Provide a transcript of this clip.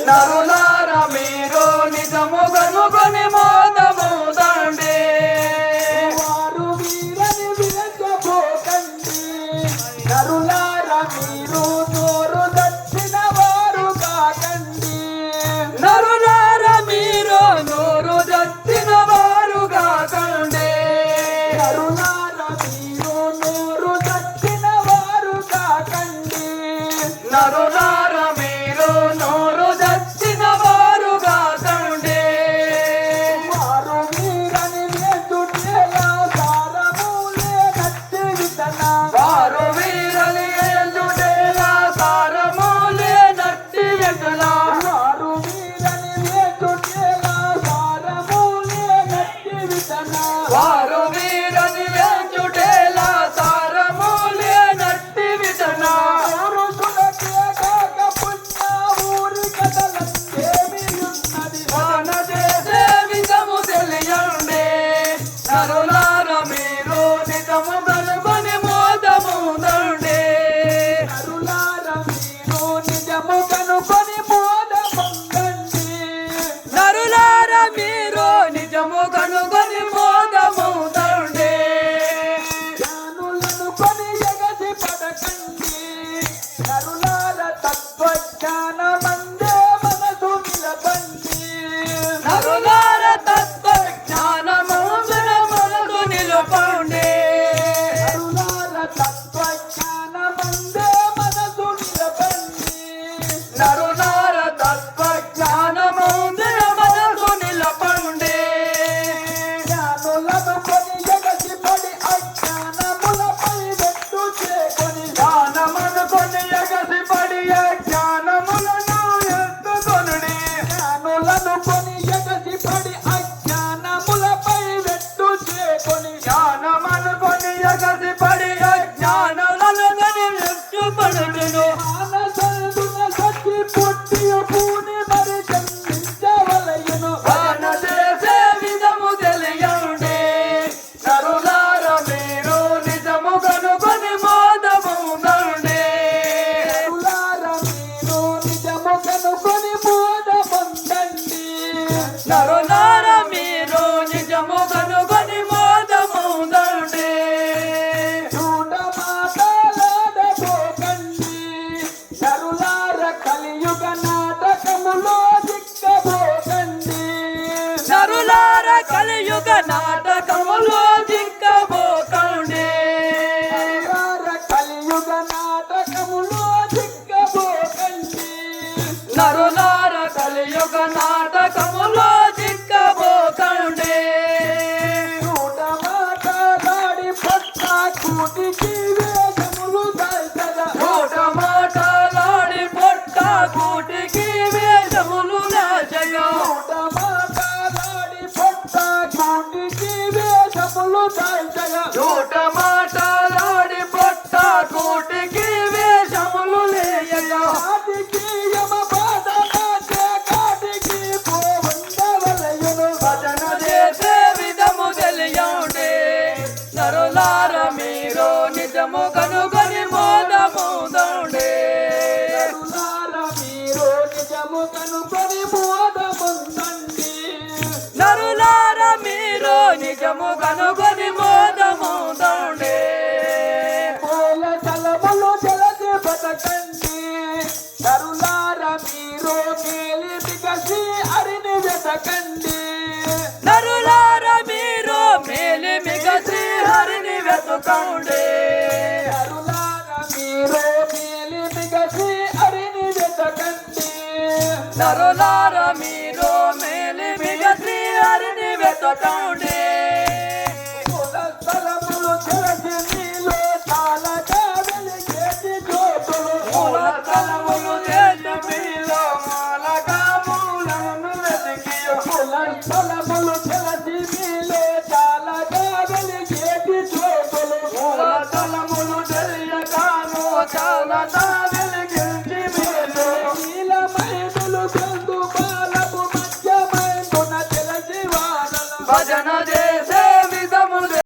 నరులార మీరు నిజము కనుగొని మోదముదండి. వారు వీరని విరచబోకండి. నరులార మీరు నోరు దచ్చిన వారు కాకండి. నరులార మీరు నోరు దచ్చిన వారు కాకండి. నరులార మీరు నోరు దచ్చిన వారు కాకండి. నరులార మీరు నోరు దచ్చిన వారు కాకండి. వారు వీరని వేదుటేలా సారములే నట్టి విత్తన. వారు వీరని ఎల్లుడేలా సారములే నట్టి వెతులా. వారు వీరని వేదుటేలా సారములే నట్టి విత్తన. వారు వీరని వెల్లుడేలా సారములే నట్టి వితనా. పురుషులకే కాక పుణ్య ఊరి కథలందేమియున్నది. వాన చేసే విధము తెలియండి. నరులార మీరు నిజము కనుగొని మోదముదండి. నరులార మీరు నిజము కనుకొని మోద పొందండి. నరులార మీరు నిజము కనుగొని మోదముదండి. జ్ఞానులను కొని ఎగసి పడకండి. నరులార తత్వజ్ఞానమందే మనసు నిలబండి. నరులార తత్వ జ్ఞానమున మనసు నిలుపండి. నరులార తత్వజ్ఞానమందే మనసు నిలబండి. నరులార తత్వ జ్ఞానమున మనసు నిలపండి. జ్ఞానులను కొని ఎగసి పడి అజ్ఞానములపై వెట్టు చేకొని. జ్ఞానమనుకొని ఎగసి పడి జ్ఞానములను ఎత్తుకొనుడి. జ్ఞానులను కొని ఎగసి పడి అజ్ఞానములపై వెట్టు చేకొని. జ్ఞానమనుకొని ఎగసి పడి జ్ఞానములను ఎత్తుకొనుడును. మానసందున సచ్చి పుట్టియు పూని మరి జన్మించవలయును. వాన చేసే విధము తెలియండి. నరులార మీరు నిజము కనుగొని మోదముదండి. నరులార మీరు నిజము కనుకొని మోద పొందండి. నరులార మీరు నిజము కనుగొని మోదముదండి. చూడ మాటలాడబోకండి. నరులార కలియుగ నాటకములో దిక్కబోకండి. నరులార కలియుగ నాటకములో దిక్కబోకండి. నరులార కలియుగ నాటకములో దిక్కబోకండి. నరులార కలియుగ నాటకములో దిక్కబోకండి. చూడ మాటలాడి పట్ట కూటికి వేదములు దాల్చగా. నోట మాటలాడి పొట్ట కూటికి వేదములు నాచగా. చూడ మాటలాడి పట్ట కూటికి వేదములు దాల్చగా. నోట మాటలాడి పొట్ట కూటికి వేషములు లేయగా. కాటికి యమ బాధ నాటే కాటికి పోవండవలయును. భజన చేసే విధము తెలియండి. నరులార మీరు నిజము కనుగొని మోదముదండి. నరులార మీరు నిజము కనుకొని మోద పొందండి. నరులార మీరు నిజము కనుగొని మోదముదండి. పూల తలములు జలసి బతకండి. నరులార మీరు మేలి బిగసి అరిని వెతకండి. నరులార మీరు మేలి మిగసి హరిని వెతుకండి. నరులార మీరు మేలి బిగసి అరిని వెతకండి. నరులార మీరు మేలి మిగసి హరిని వెతుకండి. పూల తలములు జలసి నీలో చాలగా వెలిగేటి జ్యోతులు. మూల తలములు చేసి మీలో మూలగా మూలమును వెతికియు. పూల తలములు జలసి నీలో చాలగా వెలిగేటి జ్యోతులు. మూల తలములు తెలియగాను చాలా